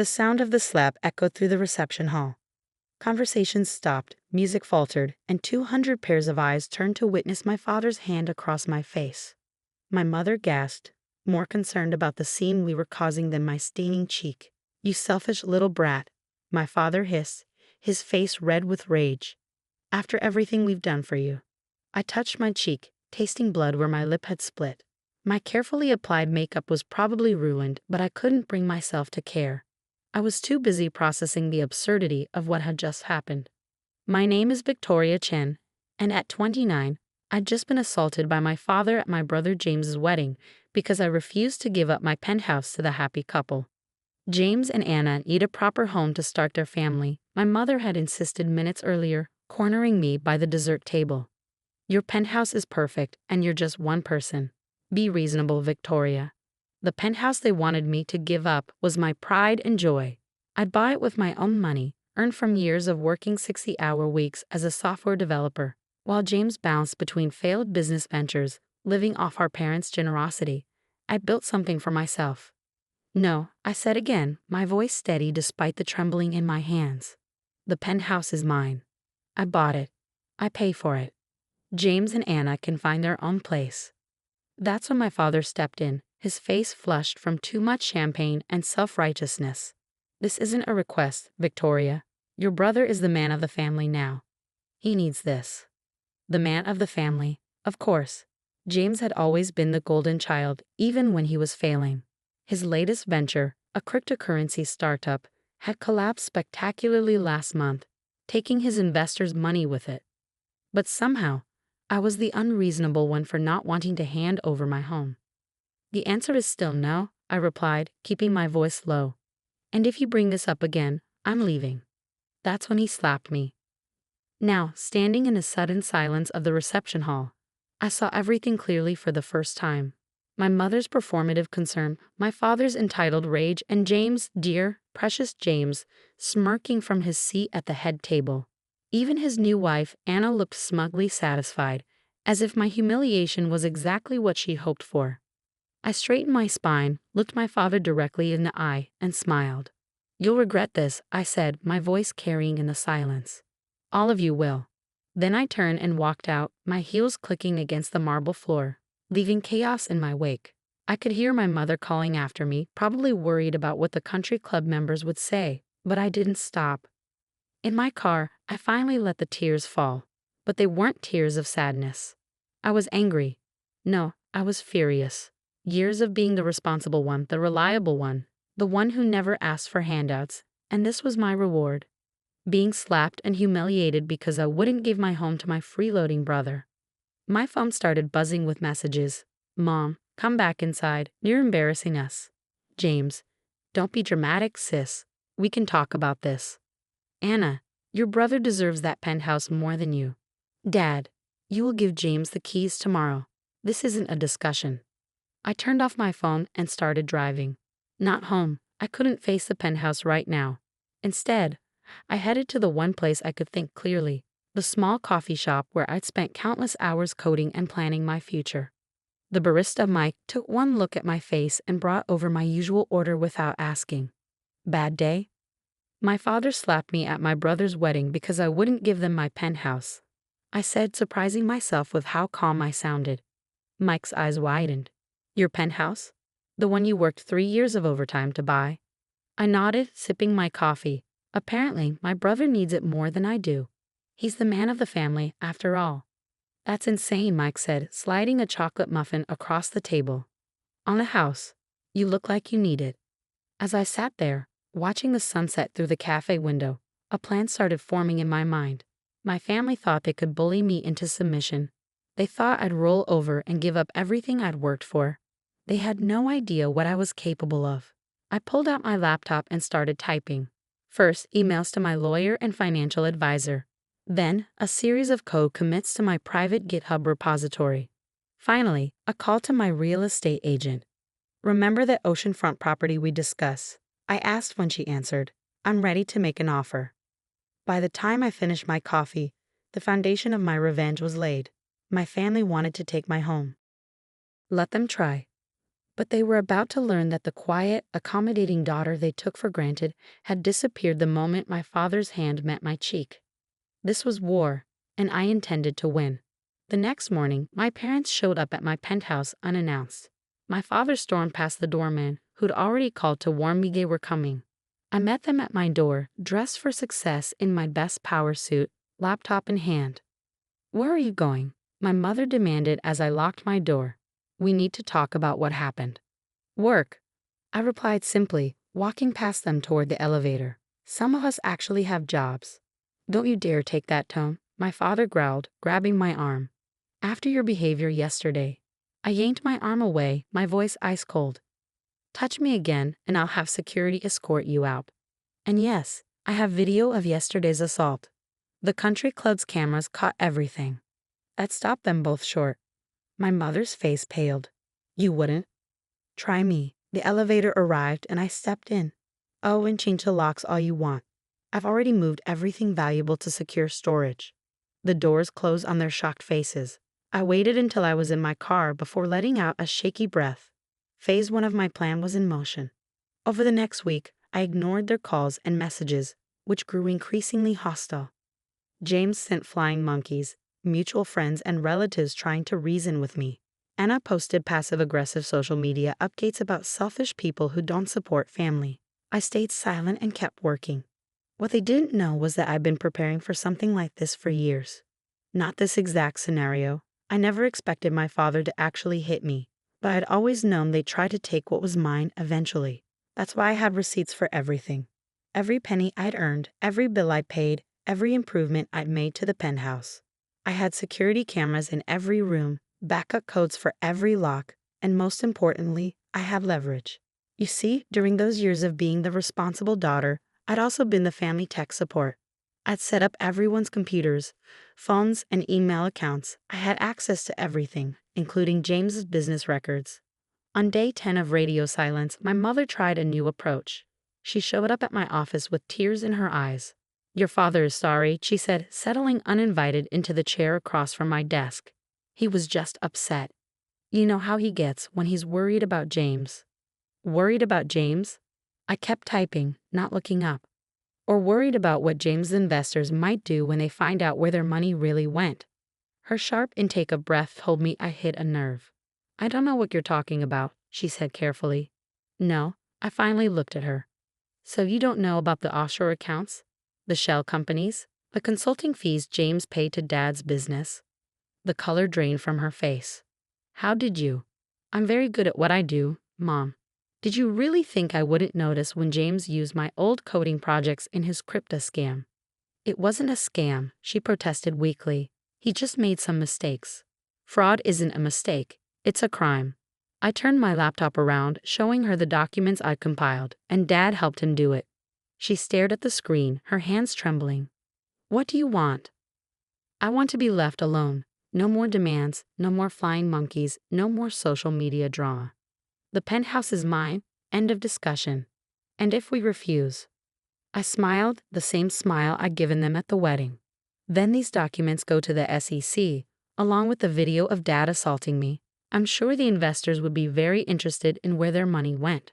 The sound of the slap echoed through the reception hall. Conversations stopped, music faltered, and 200 pairs of eyes turned to witness my father's hand across my face. My mother gasped, more concerned about the scene we were causing than my staining cheek. "You selfish little brat," my father hissed, his face red with rage. "After everything we've done for you." I touched my cheek, tasting blood where my lip had split. My carefully applied makeup was probably ruined, but I couldn't bring myself to care. I was too busy processing the absurdity of what had just happened. My name is Victoria Chen, and at 29, I'd just been assaulted by my father at my brother James's wedding because I refused to give up my penthouse to the happy couple. James and Anna need a proper home to start their family, my mother had insisted minutes earlier, cornering me by the dessert table. "Your penthouse is perfect, and you're just one person. Be reasonable, Victoria." The penthouse they wanted me to give up was my pride and joy. I'd buy it with my own money, earned from years of working 60-hour weeks as a software developer. While James bounced between failed business ventures, living off our parents' generosity, I built something for myself. "No," I said again, my voice steady despite the trembling in my hands. "The penthouse is mine. I bought it. I pay for it. James and Anna can find their own place." That's when my father stepped in, his face flushed from too much champagne and self-righteousness. "This isn't a request, Victoria. Your brother is the man of the family now. He needs this." The man of the family, of course. James had always been the golden child, even when he was failing. His latest venture, a cryptocurrency startup, had collapsed spectacularly last month, taking his investors' money with it. But somehow, I was the unreasonable one for not wanting to hand over my home. "The answer is still no," I replied, keeping my voice low. "And if you bring this up again, I'm leaving." That's when he slapped me. Now, standing in the sudden silence of the reception hall, I saw everything clearly for the first time. My mother's performative concern, my father's entitled rage, and James, dear, precious James, smirking from his seat at the head table. Even his new wife, Anna, looked smugly satisfied, as if my humiliation was exactly what she hoped for. I straightened my spine, looked my father directly in the eye, and smiled. "You'll regret this," I said, my voice carrying in the silence. "All of you will." Then I turned and walked out, my heels clicking against the marble floor, leaving chaos in my wake. I could hear my mother calling after me, probably worried about what the country club members would say, but I didn't stop. In my car, I finally let the tears fall, but they weren't tears of sadness. I was angry. No, I was furious. Years of being the responsible one, the reliable one, the one who never asked for handouts, and this was my reward. Being slapped and humiliated because I wouldn't give my home to my freeloading brother. My phone started buzzing with messages. "Mom, come back inside. You're embarrassing us." "James, don't be dramatic, sis. We can talk about this." "Anna, your brother deserves that penthouse more than you." "Dad, you will give James the keys tomorrow. This isn't a discussion." I turned off my phone and started driving. Not home. I couldn't face the penthouse right now. Instead, I headed to the one place I could think clearly, the small coffee shop where I'd spent countless hours coding and planning my future. The barista Mike took one look at my face and brought over my usual order without asking. "Bad day?" "My father slapped me at my brother's wedding because I wouldn't give them my penthouse," I said, surprising myself with how calm I sounded. Mike's eyes widened. "Your penthouse? The one you worked 3 years of overtime to buy?" I nodded, sipping my coffee. Apparently, my brother needs it more than I do. He's the man of the family, after all. "That's insane," Mike said, sliding a chocolate muffin across the table. "On the house. You look like you need it." As I sat there, watching the sunset through the cafe window, a plan started forming in my mind. My family thought they could bully me into submission. They thought I'd roll over and give up everything I'd worked for. They had no idea what I was capable of. I pulled out my laptop and started typing. First, emails to my lawyer and financial advisor. Then, a series of code commits to my private GitHub repository. Finally, a call to my real estate agent. "Remember that oceanfront property we discussed?" I asked when she answered. "I'm ready to make an offer." By the time I finished my coffee, the foundation of my revenge was laid. My family wanted to take my home. Let them try. But they were about to learn that the quiet, accommodating daughter they took for granted had disappeared the moment my father's hand met my cheek. This was war, and I intended to win. The next morning, my parents showed up at my penthouse unannounced. My father stormed past the doorman, who'd already called to warn me they were coming. I met them at my door, dressed for success in my best power suit, laptop in hand. "Where are you going?" my mother demanded as I locked my door. "We need to talk about what happened." "Work," I replied simply, walking past them toward the elevator. "Some of us actually have jobs." "Don't you dare take that tone," my father growled, grabbing my arm. "After your behavior yesterday." I yanked my arm away, my voice ice cold. "Touch me again, and I'll have security escort you out." And yes, I have video of yesterday's assault. The country club's cameras caught everything. That stopped them both short. My mother's face paled. "You wouldn't?" "Try me." The elevator arrived and I stepped in. "Oh, and change the locks all you want. I've already moved everything valuable to secure storage." The doors closed on their shocked faces. I waited until I was in my car before letting out a shaky breath. Phase 1 of my plan was in motion. Over the next week, I ignored their calls and messages, which grew increasingly hostile. James sent flying monkeys, mutual friends and relatives trying to reason with me. Anna posted passive-aggressive social media updates about selfish people who don't support family. I stayed silent and kept working. What they didn't know was that I'd been preparing for something like this for years. Not this exact scenario. I never expected my father to actually hit me, but I'd always known they'd try to take what was mine eventually. That's why I had receipts for everything. Every penny I'd earned, every bill I paid, every improvement I'd made to the penthouse. I had security cameras in every room, backup codes for every lock, and most importantly, I had leverage. You see, during those years of being the responsible daughter, I'd also been the family tech support. I'd set up everyone's computers, phones, and email accounts. I had access to everything, including James's business records. On day 10 of radio silence, my mother tried a new approach. She showed up at my office with tears in her eyes. "Your father is sorry," she said, settling uninvited into the chair across from my desk. "He was just upset. You know how he gets when he's worried about James." Worried about James? I kept typing, not looking up. Or worried about what James' investors might do when they find out where their money really went. Her sharp intake of breath told me I hit a nerve. "I don't know what you're talking about," she said carefully. "No," I finally looked at her. "So you don't know about the offshore accounts? The shell companies? The consulting fees James paid to Dad's business?" The color drained from her face. "How did you?" "I'm very good at what I do, Mom." "Did you really think I wouldn't notice when James used my old coding projects in his crypto scam?" "It wasn't a scam," she protested weakly. "He just made some mistakes." "Fraud isn't a mistake. It's a crime." I turned my laptop around, showing her the documents I'd compiled, and Dad helped him do it. She stared at the screen, her hands trembling. "What do you want?" "I want to be left alone. No more demands, no more flying monkeys, no more social media drama. The penthouse is mine, end of discussion. And if we refuse?" I smiled, the same smile I'd given them at the wedding. "Then these documents go to the SEC, along with the video of Dad assaulting me. I'm sure the investors would be very interested in where their money went."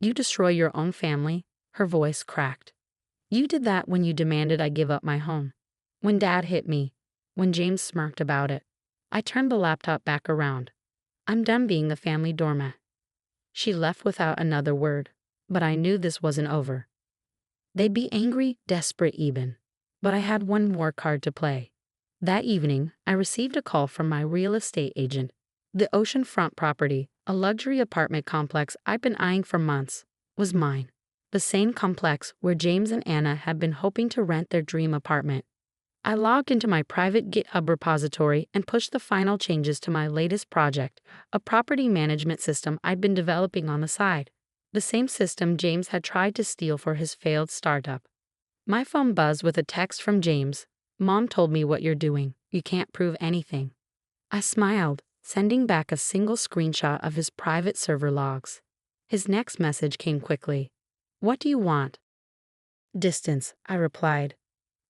"You destroy your own family?" Her voice cracked. "You did that when you demanded I give up my home. When Dad hit me. When James smirked about it." I turned the laptop back around. "I'm done being the family doormat." She left without another word, but I knew this wasn't over. They'd be angry, desperate even. But I had one more card to play. That evening, I received a call from my real estate agent. The oceanfront property, a luxury apartment complex I'd been eyeing for months, was mine. The same complex where James and Anna had been hoping to rent their dream apartment. I logged into my private GitHub repository and pushed the final changes to my latest project, a property management system I'd been developing on the side. The same system James had tried to steal for his failed startup. My phone buzzed with a text from James. "Mom told me what you're doing. You can't prove anything." I smiled, sending back a single screenshot of his private server logs. His next message came quickly. "What do you want?" "Distance," I replied.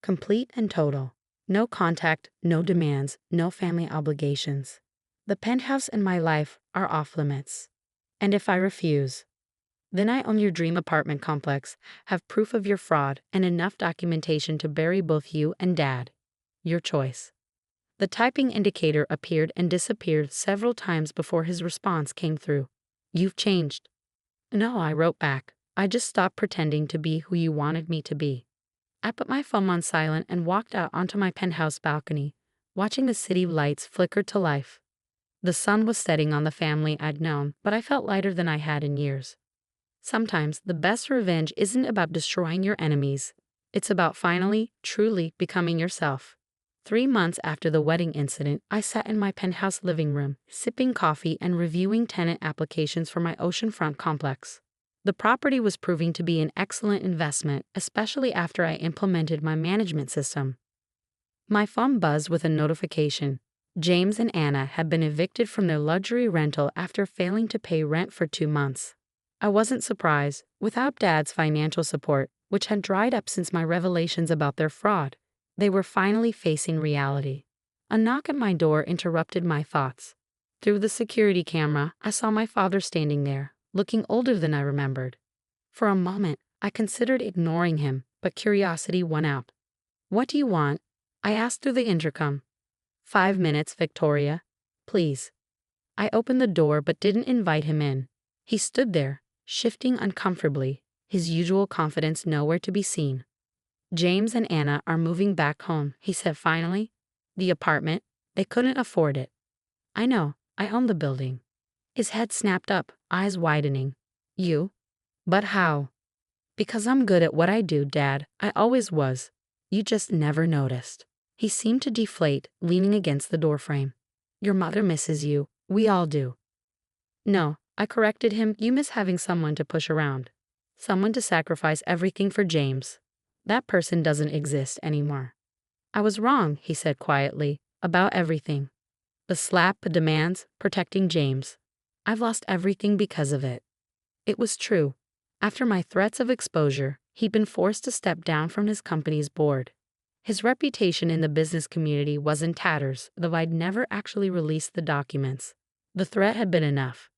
"Complete and total. No contact, no demands, no family obligations. The penthouse and my life are off limits." And if I refuse, then I own your dream apartment complex, have proof of your fraud, and enough documentation to bury both you and Dad. Your choice. The typing indicator appeared and disappeared several times before his response came through. You've changed. No, I wrote back. I just stopped pretending to be who you wanted me to be. I put my phone on silent and walked out onto my penthouse balcony, watching the city lights flicker to life. The sun was setting on the family I'd known, but I felt lighter than I had in years. Sometimes the best revenge isn't about destroying your enemies. It's about finally, truly becoming yourself. 3 months after the wedding incident, I sat in my penthouse living room, sipping coffee and reviewing tenant applications for my oceanfront complex. The property was proving to be an excellent investment, especially after I implemented my management system. My phone buzzed with a notification. James and Anna had been evicted from their luxury rental after failing to pay rent for 2 months. I wasn't surprised. Without Dad's financial support, which had dried up since my revelations about their fraud, they were finally facing reality. A knock at my door interrupted my thoughts. Through the security camera, I saw my father standing there, looking older than I remembered. For a moment, I considered ignoring him, but curiosity won out. What do you want? I asked through the intercom. 5 minutes, Victoria. Please. I opened the door but didn't invite him in. He stood there, shifting uncomfortably, his usual confidence nowhere to be seen. James and Anna are moving back home, he said finally. The apartment, they couldn't afford it. I know, I own the building. His head snapped up, eyes widening. You? But how? Because I'm good at what I do, Dad. I always was. You just never noticed. He seemed to deflate, leaning against the doorframe. Your mother misses you. We all do. No, I corrected him. You miss having someone to push around. Someone to sacrifice everything for James. That person doesn't exist anymore. I was wrong, he said quietly, about everything. The slap, the demands, protecting James. I've lost everything because of it. It was true. After my threats of exposure, he'd been forced to step down from his company's board. His reputation in the business community was in tatters, though I'd never actually released the documents. The threat had been enough.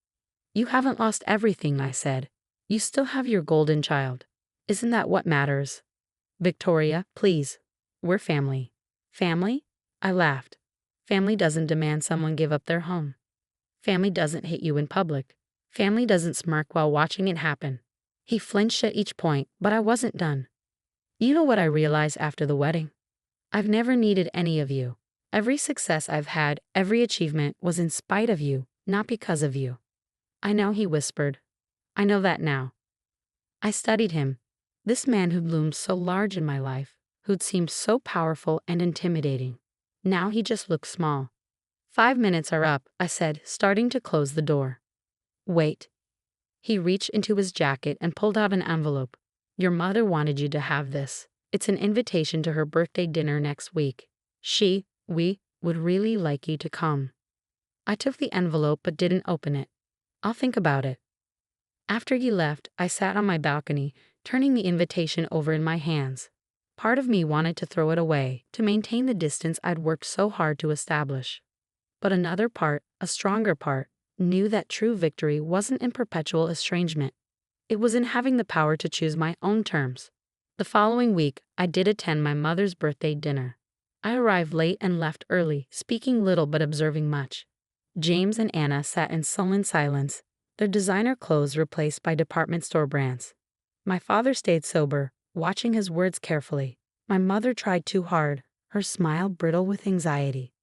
You haven't lost everything, I said. You still have your golden child. Isn't that what matters? Victoria, please. We're family. Family? I laughed. Family doesn't demand someone give up their home. Family doesn't hit you in public. Family doesn't smirk while watching it happen. He flinched at each point, but I wasn't done. You know what I realized after the wedding? I've never needed any of you. Every success I've had, every achievement was in spite of you, not because of you. I know, he whispered. I know that now. I studied him. This man who'd loomed so large in my life, who'd seemed so powerful and intimidating. Now he just looked small. 5 minutes are up, I said, starting to close the door. Wait. He reached into his jacket and pulled out an envelope. Your mother wanted you to have this. It's an invitation to her birthday dinner next week. We would really like you to come. I took the envelope but didn't open it. I'll think about it. After he left, I sat on my balcony, turning the invitation over in my hands. Part of me wanted to throw it away, to maintain the distance I'd worked so hard to establish. But another part, a stronger part, knew that true victory wasn't in perpetual estrangement. It was in having the power to choose my own terms. The following week, I did attend my mother's birthday dinner. I arrived late and left early, speaking little but observing much. James and Anna sat in sullen silence, their designer clothes replaced by department store brands. My father stayed sober, watching his words carefully. My mother tried too hard, her smile brittle with anxiety.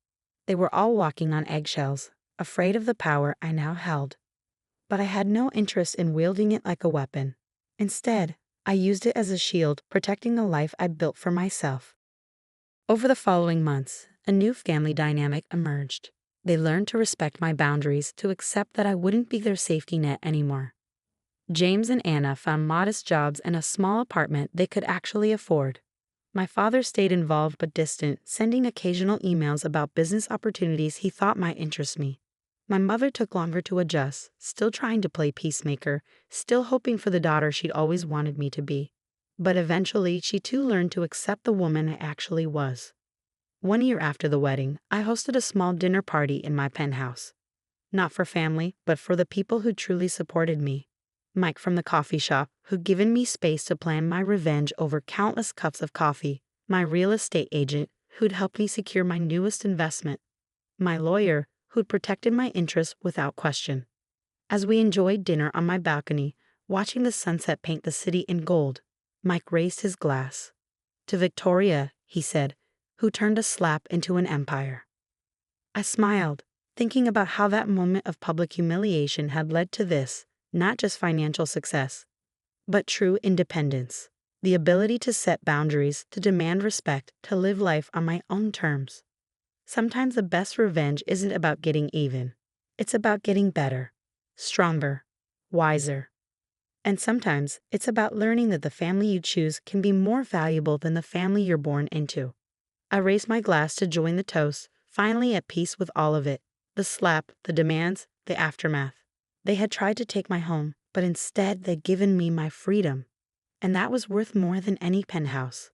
They were all walking on eggshells, afraid of the power I now held. But I had no interest in wielding it like a weapon. Instead, I used it as a shield, protecting the life I'd built for myself. Over the following months, a new family dynamic emerged. They learned to respect my boundaries, to accept that I wouldn't be their safety net anymore. James and Anna found modest jobs and a small apartment they could actually afford. My father stayed involved but distant, sending occasional emails about business opportunities he thought might interest me. My mother took longer to adjust, still trying to play peacemaker, still hoping for the daughter she'd always wanted me to be. But eventually, she too learned to accept the woman I actually was. 1 year after the wedding, I hosted a small dinner party in my penthouse. Not for family, but for the people who truly supported me. Mike from the coffee shop, who'd given me space to plan my revenge over countless cups of coffee. My real estate agent, who'd helped me secure my newest investment. My lawyer, who'd protected my interests without question. As we enjoyed dinner on my balcony, watching the sunset paint the city in gold, Mike raised his glass. To Victoria, he said, who turned a slap into an empire. I smiled, thinking about how that moment of public humiliation had led to this, not just financial success, but true independence. The ability to set boundaries, to demand respect, to live life on my own terms. Sometimes the best revenge isn't about getting even. It's about getting better, stronger, wiser. And sometimes it's about learning that the family you choose can be more valuable than the family you're born into. I raised my glass to join the toast, finally at peace with all of it. The slap, the demands, the aftermath. They had tried to take my home, but instead they'd given me my freedom. And that was worth more than any penthouse.